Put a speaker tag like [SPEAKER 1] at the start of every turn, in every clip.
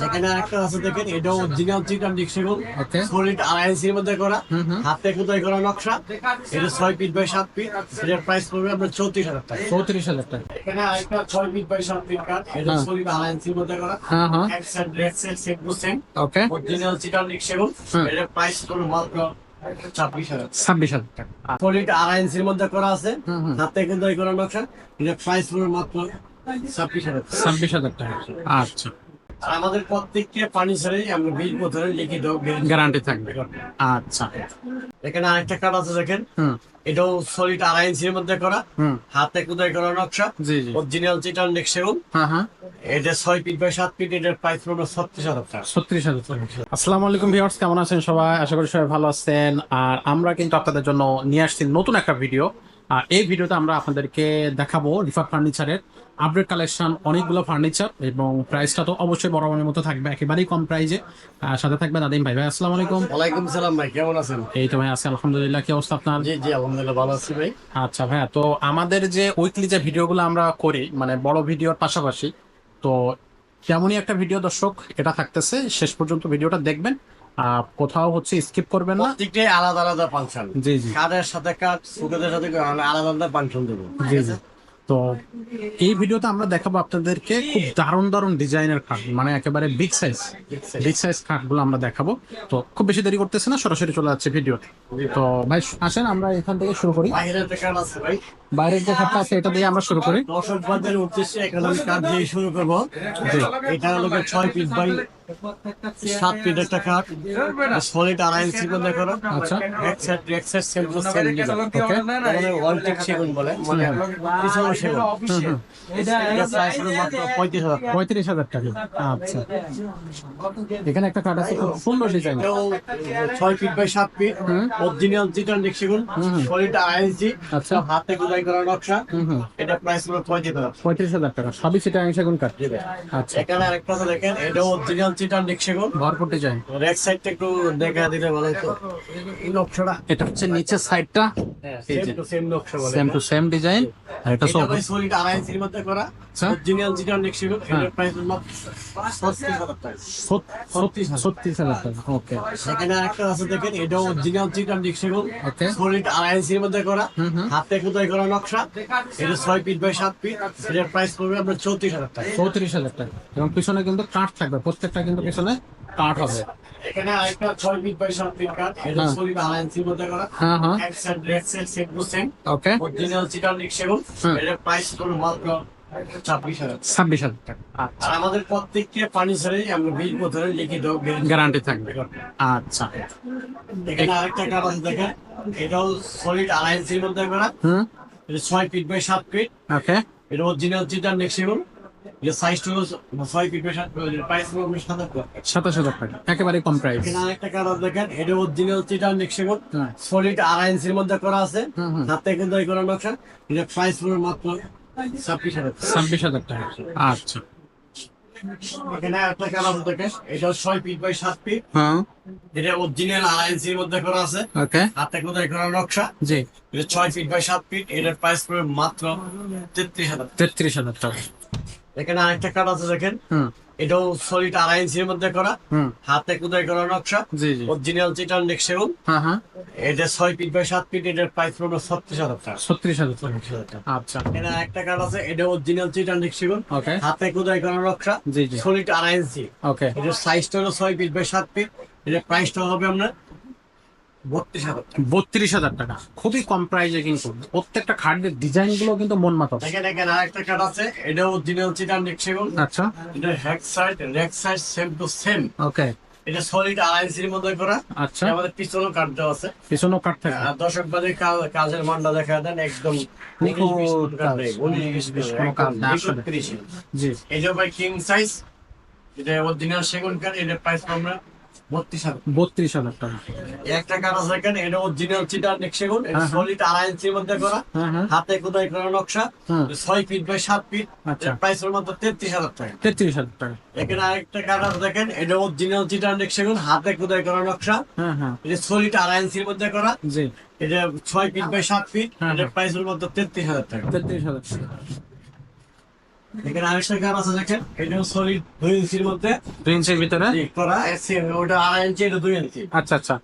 [SPEAKER 1] এখানে আরেকটা আছে দেখেন, এটা অরিজিনাল চিটান ডিক্সেগুন,
[SPEAKER 2] ওকে
[SPEAKER 1] সলিড আড়াইসির মধ্যে করা, হাতে খোদাই করা নকশা। এটা 6 ফিট বাই 7 ফিট। এটার প্রাইস পড়বে আপনার 34,000 টাকা।
[SPEAKER 2] 34,000 টাকা।
[SPEAKER 1] এখানে আরেকটা 6 ফিট বাই 7 ফিট কাঠ, এটা
[SPEAKER 2] হ্যাঁ।
[SPEAKER 1] সলিড আড়াইসির মধ্যে করা,
[SPEAKER 2] হ্যাঁ হ্যাঁ
[SPEAKER 1] এক side red side same to same,
[SPEAKER 2] okay
[SPEAKER 1] original চিটান ডিক্সেগুন।
[SPEAKER 2] হুম।
[SPEAKER 1] এটার প্রাইস পড়বে মাত্র 26,000।
[SPEAKER 2] 26,000 টাকা।
[SPEAKER 1] সলিড আড়াইসির মধ্যে করা আছে,
[SPEAKER 2] হুম হুম
[SPEAKER 1] হাতে খোদাই করা নকশা। এটার প্রাইস পড়বে মাত্র 26,000 টাকা।
[SPEAKER 2] 26,000 টাকা। আচ্ছা,
[SPEAKER 1] আর আমাদের প্রত্যেকটা ফার্নিচারে আমরা 20 বছরের লিখিত
[SPEAKER 2] গ্যারান্টি থাকবে। আচ্ছা।
[SPEAKER 1] এখানে আরেকটা কাঠ আছে দেখেন,
[SPEAKER 2] হুম
[SPEAKER 1] এটাও সলিড আড়াই ইঞ্চির মধ্যে করা,
[SPEAKER 2] হুম
[SPEAKER 1] হাতে খোদাই করা নকশা,
[SPEAKER 2] জি জি
[SPEAKER 1] অরিজিনাল চিটান ডিক্সেগুন।
[SPEAKER 2] হ্যাঁ হ্যাঁ
[SPEAKER 1] এটা 6 ফিট বাই 7 ফিট। এটার প্রাইস পড়বে 36,000 টাকা।
[SPEAKER 2] 36,000 টাকা। আসসালামু আলাইকুম ভিউয়ার্স, কেমন আছেন সবাই? আশা করি সবাই ভালো আছেন। আর আমরা কিন্তু আপনাদের জন্য নিয়ে আসছি নতুন একটা ভিডিও। আর এই ভিডিওতে আমরা আপনাদেরকে দেখাবো রিফাত ফার্নিচারের আপডেট কালেকশন, অনেকগুলো ফার্নিচার, এবং প্রাইসটা তো অবশ্যই বরাবরের মতো থাকবে, একেবারেই কম প্রাইজে। সাথে থাকবে নাদিম ভাই। ভাই আসসালামু আলাইকুম।
[SPEAKER 1] ওয়ালাইকুম সালাম ভাই, কেমন আছেন?
[SPEAKER 2] এই তো ভাই আছি আলহামদুলিল্লাহ। কি অবস্থা আপনার?
[SPEAKER 1] জি জি আলহামদুলিল্লাহ ভালো আছি ভাই।
[SPEAKER 2] আচ্ছা ভাইয়া, তো আমাদের যে উইকলি যে ভিডিওগুলো আমরা করি, মানে বড় ভিডিওর পাশাপাশি, তো তেমনই একটা ভিডিও দর্শক এটা থাকতেছে, শেষ পর্যন্ত ভিডিওটা দেখবেন। কোথাও হচ্ছে স্কিপ করবেন না।
[SPEAKER 1] প্রত্যেকটাই আলাদা আলাদা ফাংশন।
[SPEAKER 2] জি জি
[SPEAKER 1] কাঠের সাথে কাঠ, সুকেদের সাথে আলাদা আলাদা ফাংশন দেবো।
[SPEAKER 2] জি জি। তো এই ভিডিওতে আমরা দেখাবো আপনাদেরকে খুব দারুণ দারুণ ডিজাইনের খাট, মানে একেবারে বিগ সাইজ খাটগুলো আমরা দেখাবো। তো খুব বেশি দেরি করতেছে না, সরাসরি চলে যাচ্ছে ভিডিওতে। তো ভাই আসেন আমরা এখান থেকে শুরু করি।
[SPEAKER 1] বাইরের একটা কাঠ আছে ভাই,
[SPEAKER 2] বাইরের যে খাটটা আছে এটা দিয়ে আমরা শুরু করি।
[SPEAKER 1] দর্শক বাজারের উদ্দেশ্যে এখানে আমি কাঠ দিয়ে শুরু করবো। এটা হলো 6 ফিট বাই 7 ফিট একটা কাঠ, সলিড আড়াই ইঞ্চির মধ্যে করা।
[SPEAKER 2] আচ্ছা
[SPEAKER 1] এক side same to same design.
[SPEAKER 2] Okay
[SPEAKER 1] one teak সেগুন বলে, মানে পিছনে সেগুন। এটা প্রাইস হলো মাত্র 35,000 টাকা।
[SPEAKER 2] 35,000 টাকা। আচ্ছা, এখানে একটা কাঠ আছে খুব সুন্দর ডিজাইন।
[SPEAKER 1] এটাও 6 ফিট বাই 7 ফিট, অরিজিনাল চিটান ডিক্সেগুন, সলিড আড়াই ইঞ্চি,
[SPEAKER 2] আচ্ছা।
[SPEAKER 1] হাতে খোদাই করা নকশা।
[SPEAKER 2] হুম
[SPEAKER 1] এটা প্রাইস হলো 35,000।
[SPEAKER 2] 35,000 টাকা, সবই সেটা সেগুন কাঠ। আচ্ছা,
[SPEAKER 1] এখানে আরেকটা আছে দেখেন, এটা অরিজিনাল চিটান ডিক্সেগুন।
[SPEAKER 2] ভরপুর ডিজাইন।
[SPEAKER 1] এক সাইডটা একটু দেখা দিলে ভালো হতো, এই নকশাটা।
[SPEAKER 2] এটা হচ্ছে নিচের সাইডটা এই
[SPEAKER 1] সেম
[SPEAKER 2] যে
[SPEAKER 1] টু সেম নকশা বলে।
[SPEAKER 2] Same to same design. আর এটা
[SPEAKER 1] এটা ভাই সলিড আড়াই ইঞ্চির মধ্যে করা,
[SPEAKER 2] আচ্ছা।
[SPEAKER 1] অরিজিনাল চিটান ডিক্সেগুন। এটার প্রাইস হলো মাত্র 36,000 টাকা।
[SPEAKER 2] 36,000 টাকা। ওকে
[SPEAKER 1] এখানে আরেকটা আছে দেখেন, এটা অরিজিনাল চিটান ডিক্সেগুন,
[SPEAKER 2] ওকে
[SPEAKER 1] সলিড আড়াই ইঞ্চির মধ্যে করা, হাতে খোদাই করা নকশা। এটা 6 ফিট বাই 7 ফিট। এটার প্রাইস পড়বে আপনার 34,000 টাকা।
[SPEAKER 2] 34,000 টাকা। এবং পিছনে কিন্তু কাঠ থাকবে, প্রত্যেকটা কিন্তু পিছনে কাঠ হবে।
[SPEAKER 1] এখানে আরেকটা 6 ফিট বাই 7 ফিট কাঠ, এটা
[SPEAKER 2] হ্যাঁ।
[SPEAKER 1] সলিড আড়াই ইঞ্চির মধ্যে করা,
[SPEAKER 2] হ্যাঁ হ্যাঁ
[SPEAKER 1] এক side red side same to same,
[SPEAKER 2] okay
[SPEAKER 1] original চিটান ডিক্সেগুন। এটার প্রাইস পড়বে মাত্র 26,000।
[SPEAKER 2] 26,000 টাকা।
[SPEAKER 1] আর আমাদের প্রত্যেকটা ফার্নিচারে আমরা 20 বছরের লিখিত
[SPEAKER 2] গ্যারান্টি থাকবে। আচ্ছা,
[SPEAKER 1] এখানে আরেকটা কাঠ আছে দেখেন, এটাও সলিড আড়াই ইঞ্চির মধ্যে করা,
[SPEAKER 2] হুম
[SPEAKER 1] এটা 6 ফিট বাই 7 ফিট।
[SPEAKER 2] ওকে
[SPEAKER 1] এটা অরিজিনাল চিটান ডিক্সেগুন। এটা সাইজটা হলো 6 ফিট বাই 7 ফিট। প্রাইস হলো 27,000।
[SPEAKER 2] 27,000 টাকা, একেবারে কম প্রাইস।
[SPEAKER 1] এখানে আরেকটা কাঠ আছে দেখেন, এটা অরিজিনাল চিটান ডিক্সেগুন,
[SPEAKER 2] হ্যাঁ
[SPEAKER 1] সলিড আড়াই ইঞ্চির মধ্যে করা আছে,
[SPEAKER 2] হুম
[SPEAKER 1] হাতে খোদাই করা নকশা। এটা প্রাইস হলো মাত্র 26,000।
[SPEAKER 2] 26,000 টাকা। আচ্ছা
[SPEAKER 1] এখানে একটা কাঠ আছে দেখেন, এটা 6 ফিট বাই 7 ফিট।
[SPEAKER 2] হ্যাঁ
[SPEAKER 1] এটা অরিজিনাল আড়াই ইঞ্চির মধ্যে করা আছে,
[SPEAKER 2] ওকে
[SPEAKER 1] হাতে খোদাই করা নকশা।
[SPEAKER 2] জি
[SPEAKER 1] এটা 6 ফিট বাই 7 ফিট। এটার প্রাইস পড়বে মাত্র 33,000।
[SPEAKER 2] 33,000 টাকা।
[SPEAKER 1] এখানে আরেকটা কাঠ আছে দেখেন,
[SPEAKER 2] হুম
[SPEAKER 1] এটাও সলিড আড়াই ইঞ্চির মধ্যে করা,
[SPEAKER 2] হুম
[SPEAKER 1] হাতে খোদাই করা নকশা,
[SPEAKER 2] জি জি
[SPEAKER 1] অরিজিনাল চিটান ডিক্সেগুন।
[SPEAKER 2] হ্যাঁ হ্যাঁ
[SPEAKER 1] এটা 6 ফিট বাই 7 ফিট। এটার প্রাইস পড়বে 36,000 টাকা।
[SPEAKER 2] 36,000 টাকা। আচ্ছা
[SPEAKER 1] এখানে একটা কাঠ আছে, এটা অরিজিনাল চিটান ডিক্সেগুন,
[SPEAKER 2] ওকে
[SPEAKER 1] হাতে খোদাই করা নকশা,
[SPEAKER 2] জি জি
[SPEAKER 1] সলিড আড়াই ইঞ্চি।
[SPEAKER 2] ওকে
[SPEAKER 1] এটার সাইজটা হলো 6 ফিট বাই 7 ফিট। এটার প্রাইসটা হবে আপনার 32,000 টাকা।
[SPEAKER 2] 32,000 টাকা, খুবই কম প্রাইসে। কিন্তু প্রত্যেকটা খাটের ডিজাইন গুলো কিন্তু মন মাতো।
[SPEAKER 1] এখানে আরেকটা কাঠ আছে, এটা অরিজিনাল চিটান ডিক্সেগুন।
[SPEAKER 2] আচ্ছা
[SPEAKER 1] এটা back side rack side same to same.
[SPEAKER 2] Okay
[SPEAKER 1] এটা সলিড আড়াই ইঞ্চির মধ্যে করা।
[SPEAKER 2] আচ্ছা,
[SPEAKER 1] আমাদের পিছনেও কাঠ দেওয়া আছে।
[SPEAKER 2] পিছনেও কাঠ থাকে।
[SPEAKER 1] আর দর্শক বাদে কাজের মানটা দেখা দেন একদম
[SPEAKER 2] নিখুঁত কাজ। কোনো কাজ না আসলে। জি
[SPEAKER 1] এই যে ভাই কিং সাইজ, এটা অরিজিনাল সেগুন কাঠ। এটার প্রাইস আমরা 32,000।
[SPEAKER 2] 32,000 টাকা।
[SPEAKER 1] একটা কাঠ আছে এখানে, এটা অরিজিনাল চিটার সেগুন,
[SPEAKER 2] হ্যাঁ।
[SPEAKER 1] সলিড আড়াই ইঞ্চির মধ্যে করা,
[SPEAKER 2] হ্যাঁ হ্যাঁ
[SPEAKER 1] হাতে খোদাই করা নকশা।
[SPEAKER 2] হুম
[SPEAKER 1] 6 ফিট বাই 7 ফিট।
[SPEAKER 2] আচ্ছা।
[SPEAKER 1] প্রাইস হলো মাত্র 33,000 টাকা।
[SPEAKER 2] 33,000 টাকা।
[SPEAKER 1] এখানে আরেকটা কাঠ আছে দেখেন, এটা অরিজিনাল চিটার সেগুন, হাতে খোদাই করা নকশা।
[SPEAKER 2] হ্যাঁ হ্যাঁ
[SPEAKER 1] এটা সলিড আড়াই ইঞ্চির মধ্যে করা।
[SPEAKER 2] জি
[SPEAKER 1] এটা 6 ফিট বাই 7 ফিট।
[SPEAKER 2] হ্যাঁ।
[SPEAKER 1] এটার প্রাইস হলো মাত্র 33,000 টাকা।
[SPEAKER 2] 33,000 টাকা।
[SPEAKER 1] এখানে আরেকটা কাঠ আছে দেখেন, এটাও সলিড 2 ইঞ্চির মধ্যে
[SPEAKER 2] 2 ইঞ্চির ভিতরে।
[SPEAKER 1] করা, ওটা 2.5 ইঞ্চি, এটা 2 ইঞ্চি।
[SPEAKER 2] আচ্ছা আচ্ছা,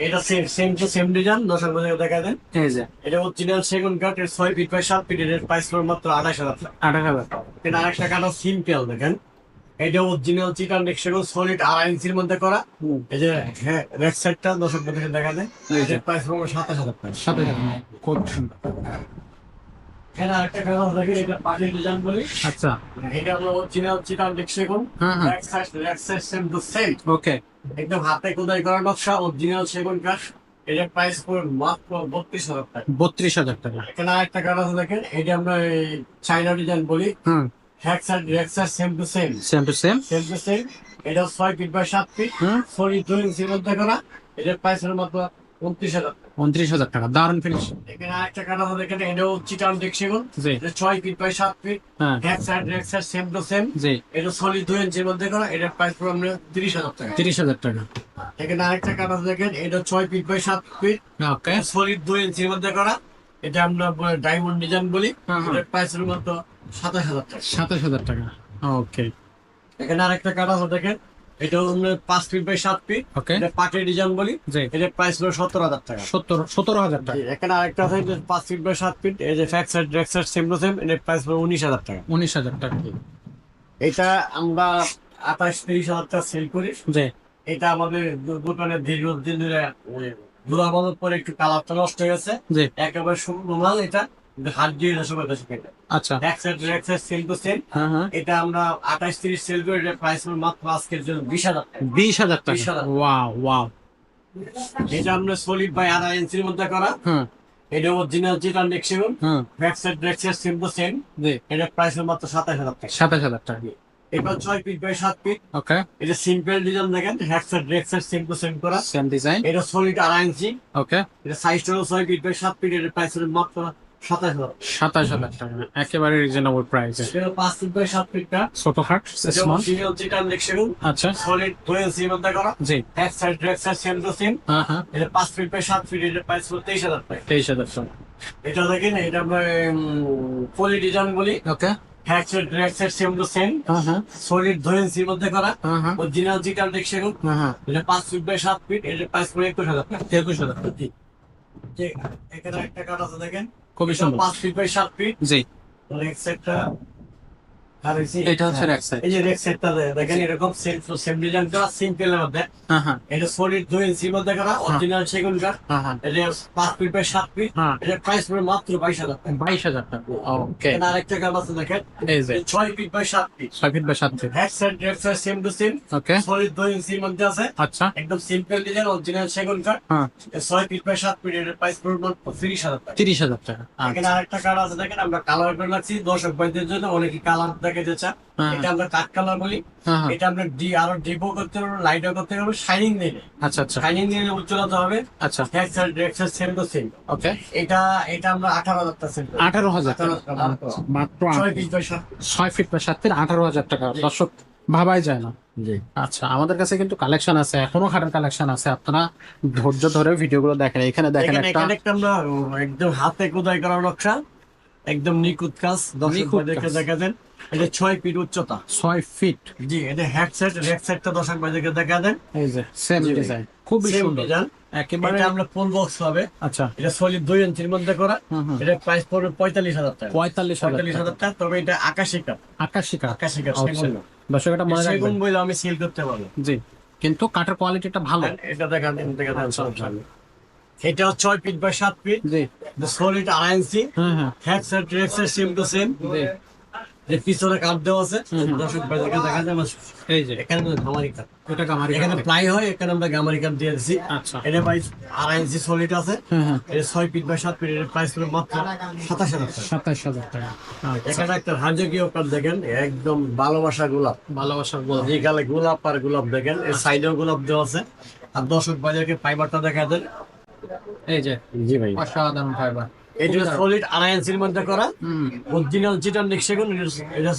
[SPEAKER 1] এটা সেম টু সেম ডিজাইন, দর্শক বন্ধুকে দেখা দেন।
[SPEAKER 2] এই যে
[SPEAKER 1] এটা অরিজিনাল সেগুন কাঠ, এর 6 ফিট বাই 7 ফিট, এর প্রাইস পড়বে মাত্র 28,000 টাকা।
[SPEAKER 2] 28,000।
[SPEAKER 1] এটা আরেকটা কাঠ সিম্পল দেখেন, এটা অরিজিনাল চিটান সেগুন সলিড 2.5 ইঞ্চির মধ্যে করা। এই যে রেক সাইডটা দর্শক বন্ধুকে দেখা দেন, এর প্রাইস পড়বে 27,000 টাকা।
[SPEAKER 2] 27,000, খুব সুন্দর।
[SPEAKER 1] এখানে আরেকটা কাঠ আছে দেখেন, এটা পার্টি ডিজাইন বলি।
[SPEAKER 2] আচ্ছা,
[SPEAKER 1] এটা হলো অরিজিনাল চিটান সেগুন, rack side same to same,
[SPEAKER 2] okay.
[SPEAKER 1] একদম হাতে খোদাই করা নকশা, অরিজিনাল সেগুন কাঠ। এটার প্রাইস পড়বে মাত্র 32,000 টাকা।
[SPEAKER 2] 32,000 টাকা।
[SPEAKER 1] এখানে আরেকটা কাঠ আছে দেখেন, এটা আমরা চাইনা ডিজাইন বলি। হ্যাক side rack side same to same,
[SPEAKER 2] same to same.
[SPEAKER 1] এটা 6 ফিট বাই 7 ফিট,
[SPEAKER 2] হুম,
[SPEAKER 1] সলিড 2 ইঞ্চির মধ্যে করা। এটার প্রাইস হলো মাত্র 29,000 টাকা।
[SPEAKER 2] 29,000 টাকা, দারুণ ফিনিশ।
[SPEAKER 1] এখানে আরেকটা কাঠ আছে দেখেন, এটাও চিটান সেগুন,
[SPEAKER 2] জি,
[SPEAKER 1] এটা 6 ফিট বাই 7 ফিট,
[SPEAKER 2] হ্যাঁ,
[SPEAKER 1] back side rack side same to same.
[SPEAKER 2] জি,
[SPEAKER 1] এটা সলিড 2 ইঞ্চির মধ্যে করা। এটার প্রাইস পড়বে আমরা 30,000 টাকা।
[SPEAKER 2] 30,000 টাকা।
[SPEAKER 1] এখানে আরেকটা কাঠ আছে দেখেন, এটা 6 feet by 7 feet,
[SPEAKER 2] okay,
[SPEAKER 1] solid 2 ইঞ্চির মধ্যে করা। এটা আমরা ডায়মন্ড ডিজাইন বলি।
[SPEAKER 2] হ্যাঁ, হ্যাঁ।
[SPEAKER 1] এটার প্রাইস হলো মাত্র 27,000 টাকা।
[SPEAKER 2] 27,000 টাকা। ওকে,
[SPEAKER 1] এখানে আরেকটা কাঠ আছে দেখেন, এটা আমরা 5 ফিট বাই 7 ফিট,
[SPEAKER 2] ওকে,
[SPEAKER 1] এটা পাটের ডিজাইন বলি।
[SPEAKER 2] জি,
[SPEAKER 1] এটার প্রাইস হলো 17,000 টাকা।
[SPEAKER 2] 17,000 টাকা।
[SPEAKER 1] এখানে আরেকটা আছে, 5 ফিট বাই 7 ফিট, এই যে back side rack side same to same, এটার প্রাইস হলো 19,000 টাকা।
[SPEAKER 2] 19,000 টাকা।
[SPEAKER 1] এটা আমরা 28-30,000 টাকা সেল করি।
[SPEAKER 2] জি,
[SPEAKER 1] এটা আমাদের দোকানে দীর্ঘদিন ধরে ধুলা বাঁধার পরে একটু কালারটা নষ্ট হয়ে গেছে,
[SPEAKER 2] জি,
[SPEAKER 1] একেবারে শুকনো মাল। এটা কিন্তু হাত দিয়ে সময় বেশি কেটে,
[SPEAKER 2] আচ্ছা,
[SPEAKER 1] এক side rack side same to same.
[SPEAKER 2] হ্যাঁ হ্যাঁ,
[SPEAKER 1] এটা আমরা 28-30 সেল করি, এটার প্রাইস হলো মাত্র আজকের জন্য 20,000 টাকা।
[SPEAKER 2] 20,000 টাকা।
[SPEAKER 1] 20,000
[SPEAKER 2] ওয়াও ওয়াও।
[SPEAKER 1] এটা আমরা সলিড বাই 2.5 ইঞ্চির মধ্যে করা।
[SPEAKER 2] হুম,
[SPEAKER 1] এটা অরিজিনাল চিটান সেগুন,
[SPEAKER 2] হুম,
[SPEAKER 1] back side rack side same to same.
[SPEAKER 2] জি,
[SPEAKER 1] এটার প্রাইস হলো মাত্র 27,000 টাকা।
[SPEAKER 2] 27,000 টাকা।
[SPEAKER 1] এটা 6 ফিট বাই 7 ফিট,
[SPEAKER 2] ওকে,
[SPEAKER 1] এটা সিম্পল ডিজাইন দেখেন, back side rack side same to same করা।
[SPEAKER 2] Same design.
[SPEAKER 1] এটা সলিড 2.5 ইঞ্চি,
[SPEAKER 2] ওকে,
[SPEAKER 1] এটা সাইজটা হলো 6 ফিট বাই 7 ফিট, এটার প্রাইস হলো মাত্র 27,000।
[SPEAKER 2] 27,000 টাকা, একেবারে রিজনেবল প্রাইসে।
[SPEAKER 1] এটা 5 ফিট বাই 7 ফিটটা,
[SPEAKER 2] ছোটখাট
[SPEAKER 1] এটা
[SPEAKER 2] স্মল।
[SPEAKER 1] অরিজিনাল চিটান সেগুন,
[SPEAKER 2] আচ্ছা,
[SPEAKER 1] সলিড 2 ইঞ্চির মধ্যে করা।
[SPEAKER 2] জি,
[SPEAKER 1] back side rack side same to same.
[SPEAKER 2] হ্যাঁ হ্যাঁ,
[SPEAKER 1] এটা 5 ফিট বাই 7 ফিট, এটার প্রাইস হলো 23,000 টাকা।
[SPEAKER 2] 23,000 টাকা।
[SPEAKER 1] এটা দেখেন, এটা আমরা পলি ডিজাইন বলি।
[SPEAKER 2] Okay,
[SPEAKER 1] back side rack side same to same,
[SPEAKER 2] হ্যাঁ হ্যাঁ,
[SPEAKER 1] সলিড 2 ইঞ্চির মধ্যে করা।
[SPEAKER 2] হ্যাঁ হ্যাঁ,
[SPEAKER 1] অরিজিনাল চিটান সেগুন,
[SPEAKER 2] হ্যাঁ হ্যাঁ,
[SPEAKER 1] এটা 5 ফিট বাই 7 ফিট, এটার প্রাইস পড়ে 21,000 টাকা।
[SPEAKER 2] 21,000 টাকা।
[SPEAKER 1] জি, এখানে একটা কাঠ আছে দেখেন,
[SPEAKER 2] খুবই
[SPEAKER 1] এটা
[SPEAKER 2] সুন্দর।
[SPEAKER 1] 5 ফিট বাই 7 ফিট,
[SPEAKER 2] জি,
[SPEAKER 1] রেক সাইডটা আর
[SPEAKER 2] এটা হচ্ছে rack side।
[SPEAKER 1] এই যে রেক সাইডটা দেখেন, এরকম সেম ডিজাইন করা, সিম্পল এর মধ্যে।
[SPEAKER 2] হ্যাঁ হ্যাঁ,
[SPEAKER 1] এটা সলিড 2 ইঞ্চির মধ্যে করা, অরিজিনাল সেগুন কাঠ।
[SPEAKER 2] হ্যাঁ হ্যাঁ,
[SPEAKER 1] এটা 5 ফিট বাই 7 ফিট,
[SPEAKER 2] হ্যাঁ,
[SPEAKER 1] এটার প্রাইস পড়ে মাত্র 22,000 টাকা।
[SPEAKER 2] 22,000 টাকা। ওকে,
[SPEAKER 1] এখানে আরেকটা কাঠ আছে দেখেন,
[SPEAKER 2] এই যে
[SPEAKER 1] 6 feet by 7 feet,
[SPEAKER 2] 6 feet by 7 feet.
[SPEAKER 1] Back side rack side same to same,
[SPEAKER 2] okay,
[SPEAKER 1] solid 2 ইঞ্চির মধ্যে আছে,
[SPEAKER 2] আচ্ছা,
[SPEAKER 1] একদম সিম্পল ডিজাইন, অরিজিনাল সেগুন কাঠ।
[SPEAKER 2] হ্যাঁ,
[SPEAKER 1] 6 ফিট বাই 7 ফিট, এটার প্রাইস পড়বে মাত্র 30,000 টাকা।
[SPEAKER 2] 30,000 টাকা।
[SPEAKER 1] এখানে
[SPEAKER 2] আচ্ছা,
[SPEAKER 1] আরেকটা কালার আছে দেখেন, আমরা কালার করে রাখছি দর্শক ভাইদের জন্য, অনেকে কালার দেখাতে চায়।
[SPEAKER 2] হ্যাঁ,
[SPEAKER 1] এটা আমরা কাঠ কালার বলি।
[SPEAKER 2] হ্যাঁ হ্যাঁ,
[SPEAKER 1] এটা আমরা আরো ডিপো করতে পারবো, লাইটও করতে পারবো, শাইনিং দিলে।
[SPEAKER 2] আচ্ছা আচ্ছা,
[SPEAKER 1] শাইনিং দিলে উজ্জ্বলতা হবে।
[SPEAKER 2] আচ্ছা,
[SPEAKER 1] এক side rack side same to same.
[SPEAKER 2] Okay.
[SPEAKER 1] এটা এটা আমরা 18,000 টাকা সেল করি।
[SPEAKER 2] 18,000 টাকা।
[SPEAKER 1] 18,000
[SPEAKER 2] আচ্ছা, মাত্র
[SPEAKER 1] 6 piece by 7।
[SPEAKER 2] 6 feet by 7 feet, 18,000 টাকা। দর্শক, ভাবাই যায় না।
[SPEAKER 1] জি,
[SPEAKER 2] আচ্ছা, আমাদের কাছে কিন্তু কালেকশন আছে, এখনো খাটের কালেকশন আছে। আপনারা ধৈর্য ধরে ভিডিওগুলো দেখেন। এখানে দেখেন
[SPEAKER 1] এখানে
[SPEAKER 2] একটা
[SPEAKER 1] এখানে একটা আমরা একদম হাতে খোদাই করা নকশা, একদম নিখুঁত কাজ, দর্শক
[SPEAKER 2] নিখুঁত
[SPEAKER 1] ভাইদেরকে
[SPEAKER 2] কাজ।
[SPEAKER 1] দেখা দেন। এটা 6 ফিট উচ্চতা।
[SPEAKER 2] 6 ফিট।
[SPEAKER 1] জি, এটা হ্যাক সাইড রেক সাইডটা দর্শক ভাইদেরকে দেখা দেন।
[SPEAKER 2] এই যে সেম
[SPEAKER 1] জি ভাই।
[SPEAKER 2] ডিজাইন, খুবই
[SPEAKER 1] Same
[SPEAKER 2] সুন্দর
[SPEAKER 1] design।
[SPEAKER 2] একেবারে।
[SPEAKER 1] এটা আমরা ফুল বক্স পাবে।
[SPEAKER 2] আচ্ছা,
[SPEAKER 1] এটা সলিড 2 ইঞ্চির মধ্যে করা।
[SPEAKER 2] হুম হুম,
[SPEAKER 1] এটা প্রাইস পড়বে 45,000 টাকা।
[SPEAKER 2] 45,000
[SPEAKER 1] টাকা। তবে এটা আকাশী কাঠ।
[SPEAKER 2] আকাশি কাঠ।
[SPEAKER 1] আকাশী কাঠ,
[SPEAKER 2] আচ্ছা,
[SPEAKER 1] সেগুন না।
[SPEAKER 2] দর্শক এটা মনে
[SPEAKER 1] সেগুন
[SPEAKER 2] রাখবেন।
[SPEAKER 1] বলে আমি সেল করতে পারবো।
[SPEAKER 2] জি, কিন্তু কাঠের কোয়ালিটিটা ভালো।
[SPEAKER 1] এটা দেখান,
[SPEAKER 2] আচ্ছা, আচ্ছা।
[SPEAKER 1] এটা 6 ফিট বাই 7 ফিট,
[SPEAKER 2] জি,
[SPEAKER 1] সলিড 2.5 ইঞ্চি,
[SPEAKER 2] হ্যাঁ হ্যাঁ,
[SPEAKER 1] back side rack side same to same.
[SPEAKER 2] জি,
[SPEAKER 1] যে পিছনে কাঠ দেওয়া আছে,
[SPEAKER 2] হুম হুম।
[SPEAKER 1] দর্শক ভাইদেরকে দেখা যায়।
[SPEAKER 2] এই যে
[SPEAKER 1] এখানে গামারি কাঠ,
[SPEAKER 2] এটা গামারি
[SPEAKER 1] এখানে
[SPEAKER 2] কাঠ।
[SPEAKER 1] প্লাই হয়, এখানে আমরা গামারি কাঠ দিয়ে দিচ্ছি।
[SPEAKER 2] আচ্ছা,
[SPEAKER 1] এটা ভাই 2.5 ইঞ্চি সলিড আছে।
[SPEAKER 2] হ্যাঁ হ্যাঁ,
[SPEAKER 1] এটা 6 ফিট বাই 7 ফিট, এর প্রাইস পড়বে মাত্র 27,000 টাকা।
[SPEAKER 2] 27,000 টাকা। আচ্ছা,
[SPEAKER 1] এখানে একটা রাজকীয় কাঠ দেখেন, একদম ভালোবাসা গোলাপ।
[SPEAKER 2] ভালোবাসার গোলাপ।
[SPEAKER 1] যে গালে গোলাপ আর গোলাপ দেখেন, এর সাইডেও গোলাপ দেওয়া আছে। আর দর্শক বাজারকে ফাইবারটা দেখা দেন।
[SPEAKER 2] এই যে
[SPEAKER 1] জি ভাই,
[SPEAKER 2] অসাধারণ ফাইবার।
[SPEAKER 1] এটা সলিড 2.5 ইঞ্চির মধ্যে করা
[SPEAKER 2] হুম।
[SPEAKER 1] অরিজিনাল চিটার সেগুন। এটা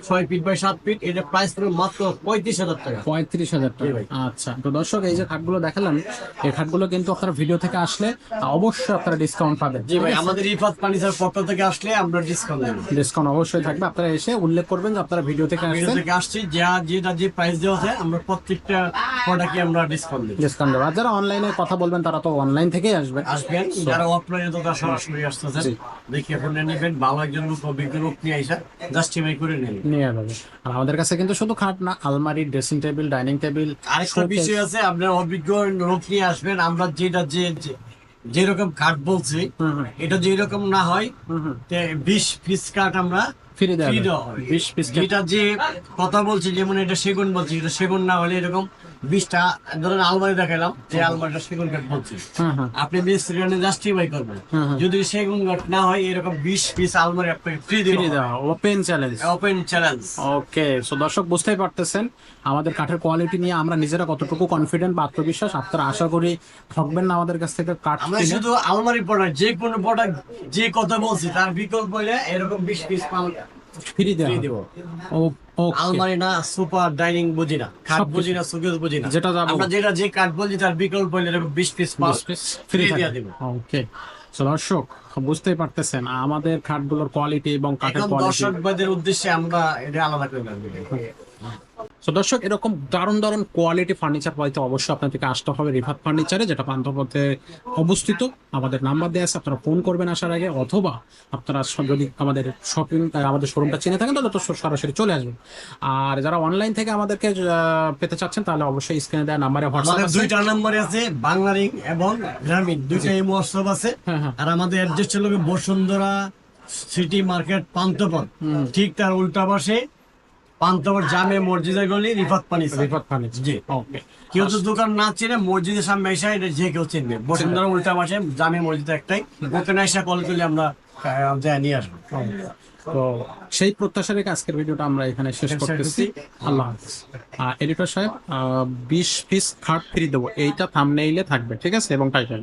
[SPEAKER 1] 6 ফিট বাই 7 ফিট। এটা প্রাইস পড়বে মাত্র 35,000 টাকা।
[SPEAKER 2] 35,000
[SPEAKER 1] জি
[SPEAKER 2] টাকা।
[SPEAKER 1] ভাই।
[SPEAKER 2] আচ্ছা, তো দর্শক এই যে খাটগুলো দেখালাম, এই খাটগুলো কিন্তু আপনারা ভিডিও থেকে আসলে অবশ্যই আপনারা ডিসকাউন্ট পাবেন।
[SPEAKER 1] জি ভাই, আমাদের রিফাত ফার্নিচার পক্ষ থেকে আসলে আমরা ডিসকাউন্ট দেব।
[SPEAKER 2] ডিসকাউন্ট অবশ্যই থাকবে, আপনারা এসে উল্লেখ করবেন যে আপনারা ভিডিও থেকে
[SPEAKER 1] ভিডিও
[SPEAKER 2] আসছেন,
[SPEAKER 1] থেকে আসছি, যেটা যে প্রাইস দেওয়া আছে আমরা প্রত্যেকটা প্রোডাক্টে আমরা ডিসকাউন্ট দেব।
[SPEAKER 2] ডিসকাউন্ট দেবো। আর যারা অনলাইনে কথা বলবেন তারা তো অনলাইন থেকেই আসবেন।
[SPEAKER 1] আসবেন, যারা অফলাইনে তো তারা সরাসরি আসতেছেন,
[SPEAKER 2] জি।
[SPEAKER 1] দেখে আপনারা নেবেন। ভালো একজন লোক, অভিজ্ঞ লোক নিয়ে আইসা জাস্টিফাই করে নেন।
[SPEAKER 2] নিয়ে যাবে। আর আমাদের কাছে কিন্তু শুধু খাট না, আলমারি, ড্রেসিং টেবিল, ডাইনিং টেবিল,
[SPEAKER 1] আরেকটা বিষয় আছে, আপনার অভিজ্ঞ লোক নিয়ে আসবেন। আমরা যেরকম কাঠ বলছি, এটা যেরকম না হয় 20 পিস কাঠ আমরা
[SPEAKER 2] ফ্রি
[SPEAKER 1] free
[SPEAKER 2] দেওয়া
[SPEAKER 1] দেওয়া হয়।
[SPEAKER 2] 20 পিস।
[SPEAKER 1] যেটা যে কথা বলছি, যেমন এটা সেগুন বলছি, এটা সেগুন না হলে এরকম 20টা, ধরেন আলমারি দেখালাম, যে আলমারিটা সেগুন কাঠ বলছি, আপনি মিস্ত্রি জাস্টিফাই করবেন। যদি সেগুন কাঠ না হয়, এরকম 20 পিস আলমারি আপনাকে ফ্রি
[SPEAKER 2] ফ্রি
[SPEAKER 1] দেওয়া
[SPEAKER 2] দেওয়া, open challenge.
[SPEAKER 1] Open challenge.
[SPEAKER 2] Okay, so দর্শক বুঝতেই পারতেছেন আমাদের কাঠের কোয়ালিটি নিয়ে আমরা নিজেরা কতটুকু কনফিডেন্ট বা আত্মবিশ্বাস। আপনারা আশা করি ঠকবেন না আমাদের কাছ থেকে কাঠ
[SPEAKER 1] আমরা
[SPEAKER 2] কিনে।
[SPEAKER 1] শুধু আলমারি প্রোডাক্ট, যে কোনো প্রোডাক্ট যে কথা বলছি তার বিকল্প হলে এরকম 20 পিস মাল
[SPEAKER 2] ফ্রি
[SPEAKER 1] ফ্রি
[SPEAKER 2] দেওয়া
[SPEAKER 1] দেব।
[SPEAKER 2] ওকে,
[SPEAKER 1] আলমারি না, সুপার ডাইনিং বুঝি না, খাট
[SPEAKER 2] সবকিছু।
[SPEAKER 1] বুঝি না, সুকেস বুঝি না,
[SPEAKER 2] যেটা যাবো।
[SPEAKER 1] আমরা যে কাঠ বলছি তার বিকল্প হলে এরকম 20 পিস মাল
[SPEAKER 2] ফ্রি
[SPEAKER 1] দিয়ে দিব।
[SPEAKER 2] ওকে, সো দর্শক বুঝতেই পারতেছেন আমাদের খাটগুলোর কোয়ালিটি এবং কাঠের
[SPEAKER 1] এখন
[SPEAKER 2] কোয়ালিটি।
[SPEAKER 1] দর্শক ভাইদের উদ্দেশ্যে আমরা এটা আলাদা করে রাখবো।
[SPEAKER 2] তো দর্শক এরকম দারুণ দারুণ কোয়ালিটি ফার্নিচার পাইতে অবশ্যই আপনাদেরকে আসতে হবে রিফাত ফার্নিচারে, যেটা পান্থপথে অবস্থিত। আমাদের নাম্বার দেওয়া আছে, আপনারা ফোন করবেন আসার আগে, অথবা আপনারা যদি আমাদের আমাদের শোরুমটা চিনে থাকেন তাহলে তো সরাসরি চলে আসবেন। আর যারা অনলাইন থেকে আমাদেরকে পেতে চাচ্ছেন তাহলে অবশ্যই স্ক্রিনে দেওয়া নাম্বারে হোয়াটসঅ্যাপ
[SPEAKER 1] আমাদের
[SPEAKER 2] আছে।
[SPEAKER 1] 2টা নাম্বার আছে, বাংলারিং এবং গ্রামীণ, দুইটাই হোয়াটসঅ্যাপ আছে।
[SPEAKER 2] হ্যাঁ, হ্যাঁ।
[SPEAKER 1] আর আমাদের অ্যাড্রেস হলো বসুন্ধরা সিটি মার্কেট, পান্থপথ, ঠিক তার উল্টা পাশে পান্থপথ জামে মসজিদের গলি, রিফাত ফার্নিচার।
[SPEAKER 2] রিফাত ফার্নিচার।
[SPEAKER 1] জি।
[SPEAKER 2] ওকে,
[SPEAKER 1] কেউ তো দোকান না চিনে, মসজিদের সামনে এসে এটা যে কেউ চিনবে। বসুন্ধরা উল্টা পাশে জামে মসজিদ একটাই, ওখানে এসে কল করলে আমরা যাই নিয়ে আসবো।
[SPEAKER 2] তো সেই প্রত্যাশা রেখে আজকের ভিডিওটা আমরা এখানে শেষ করতেছি। আল্লাহ হাফেজ। এডিটর সাহেব 20 পিস খাট ফ্রি দেবো, এইটা থাম্বনেইলে থাকবে, ঠিক আছে, এবং টাইটেল।